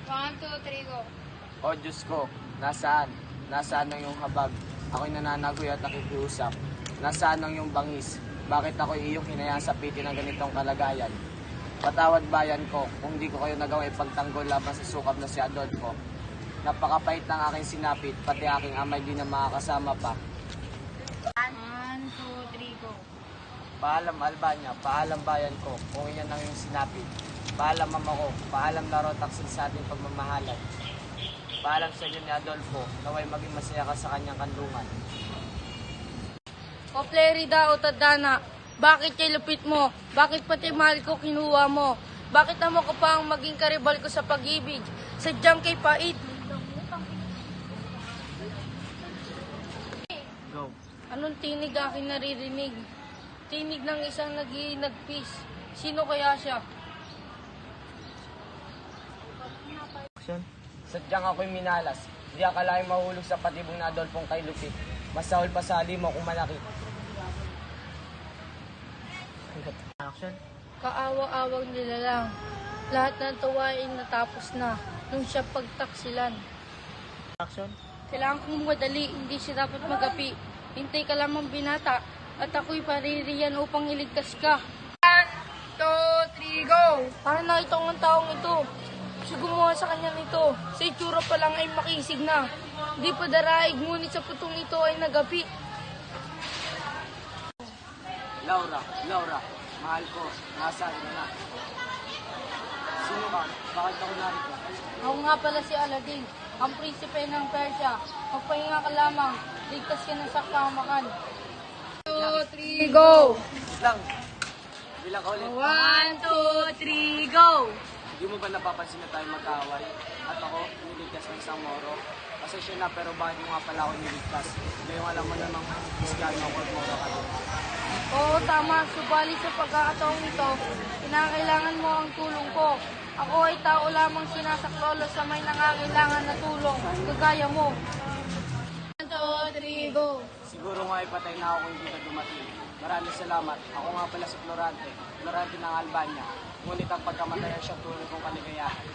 1, 2, 3, go. O Diyos ko, nasaan? Nasaan ang iyong habag? Ako'y nananagoy at nakikiusap. Nasaan ang iyong bangis? Bakit ako'y iyong hinayaan sa pitin ng ganitong kalagayan? Patawad bayan ko, kung di ko kayo nagawa ipagtanggol laban sa sukab na si Adolfo. Napakapait ng aking sinapit, pati aking amay di na makakasama pa. 1, 2, 3, go. Paalam Albania, paalam bayan ko, kung iyan ang iyong sinapit. Paalam mama ko, paalam laro taksil sa ating pagmamahalan. Paalam sa iyo ni Adolfo, naway maging masaya ka sa kanyang kandungan. O Flerida o Tadhana, bakit kay lupit mo? Bakit pati mahal ko kinuha mo? Bakit amo ka pa ang maging karibal ko sa pag-ibig? Sadyang kay pait. Go. Anong tinig aking naririnig? Tinig ng isang nag-iinagpis. Sino kaya siya? Sadyang ako'y minalas. Di akalaing mahulog sa patibong na Adolfong kay lupit. Masahol pa sa mo kung malaki. Action. Kaawa-awang nila lang. Lahat ng tuwain natapos na nung siya pagtaksilan. Action. Kailangan kong madali, hindi siya dapat magapi. Hintay ka lamang binata at ako'y paririyan upang iligtas ka. 1, 2, 3, go. Para nakita ko ang taong ito. Siya gumawa sa kanya nito. Sa itsura pa lang ay makisig na. Di pa daraig, ngunit sa putong ito ay nagapi. Laura, mahal ko, nasaan ka na? Sino ka? Bakit ako narito? Ako nga pala si Aladdin, ang prinsipe ng Persia. Magpahinga ka lamang, ligtas ka ng sakamakan. 2, 3, go. Lang. Bilang ka ulit. 1, 2, 3, go. Di mo ba napapansin na tayo mag-aaway? At ako, niligtas ng isang moro. Pasensya na, pero bakit mo nga pala ako niligtas? Ngayong alam mo namang Kristiano ako at moro ka din. Oo, tama. Subalit sa pagkakataong ito, kinakailangan mo ang tulong ko. Ako ay tao lamang sinasaklolo sa may nangangailangan na tulong. Kagaya mo. 1, 2, 3, go. Siguro nga ipatay na ako kung hindi ka dumating. Maraming salamat. Ako nga pala si Florante. Florante ng Albania. Ngunit ang pagkamatay ay siyang tulong kong kaligayahan.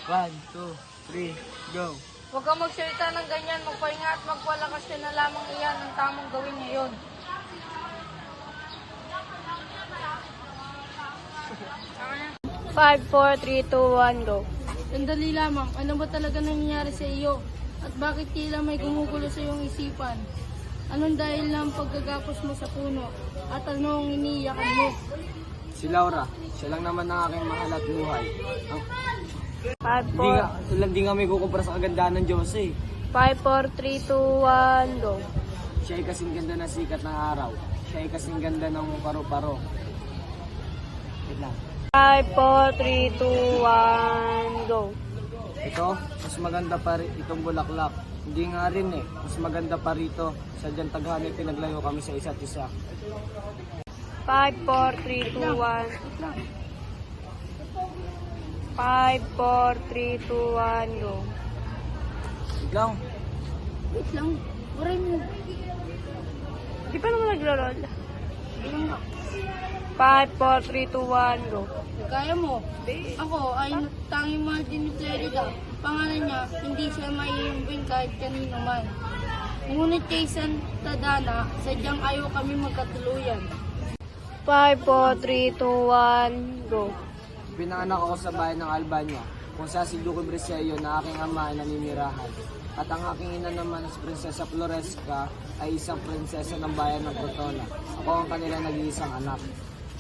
1, 2, 3, go! Huwag kang magsalita ng ganyan, magpahinga at magpalakas ka na lamang iyan ang tamang gawin ngayon. Five, 4, 3, 2, 1, go. Sandali lamang, ano ba talaga nangyayari sa iyo? At bakit tila may gumugulo sa iyong isipan? Anong dahil ng paggagapos mo sa puno? At ano ang iniiyakan mo? Si Laura, siya lang naman ang aking mahal at buhay. 5, Hindi nga may kukumpara sa kagandahan ng Diyos eh. 4, 3, 2, 1, go. Siya ay kasing ganda ng sikat ng araw. Siya ay kasing ganda ng paro-paro. Wait lang. 5, 4, 3, 2, 1, go. Ito, mas maganda pa rin itong bulaklak. Hindi nga rin eh, mas maganda pa rito. Sadyang taghanay pinaglayo kami sa isa't isa. 5, 4, 3, 2, 1. 5, 4, 3, 2, 1, go. Wait lang. Wait lang, waray mo. Di pa naman nagro-roll. 5, 4, 3, 2, 1, go. Kaya mo. Ako ay tanging mahal din ni Flerida. Pangalan niya, hindi siya maiimbing kahit kanino man. Ngunit kay Santa Dana, sadyang ayaw kami magkatuluyan. 5, 4, 3, 2, 1, go. Pinanganak ako sa bayan ng Albania, kung saan si Duque Briseño na aking ama ay naninirahan. At ang aking ina naman si Prinsesa Floresca ay isang prinsesa ng bayan ng Crotona. Ako ang kanilang nag-iisang anak.